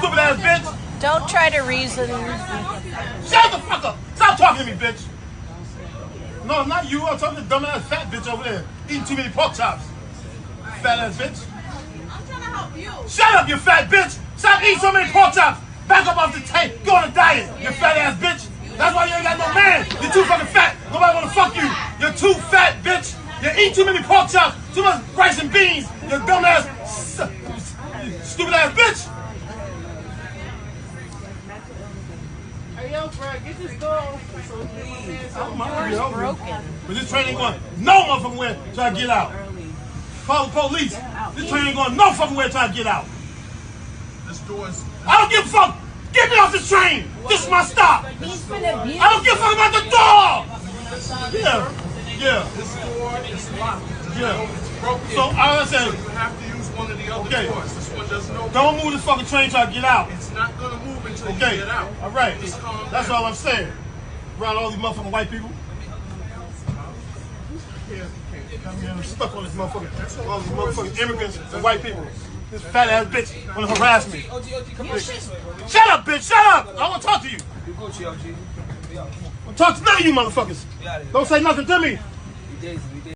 stupid ass bitch. Don't try to reason. Shut the fuck up. Stop talking to me, bitch. No, I'm not you. I'm talking to the dumb ass fat bitch over there eating too many pork chops. Fat ass bitch. I'm trying to help you. Shut up, you fat bitch. Stop eating so many pork chops. Back up off the tank. Go on a diet, you fat ass bitch. That's why you ain't got no man. You're too fucking fat. Nobody wanna fuck you. You're too fat, bitch. You eat too many pork chops, too much rice and beans. You dumb ass, stupid ass bitch. Hey, yo, Fred, get this door open so we can Door's broken. But this train ain't going no motherfucking where try to get out. Call the police. This train ain't going no fucking where try to get out. This door's... I don't give a fuck. Get me off this train. This is my stop. He's been abused. I don't give a fuck about the door. Yeah. This door is locked. Yeah. It's broken. So I said, You have to use one of the other Okay. doors. This one doesn't open. don't move this fucking train try to get out. It's not going to move until you Okay. get out. All right. Just calm That's down. all I'm saying. Around all these motherfucking white people. I'm stuck on this motherfucker. All these motherfucking immigrants and white people. This fat ass bitch wanna harass me. Shut up, bitch. Shut up. I wanna talk to you. I wanna talk to none of you motherfuckers. Don't say nothing to me.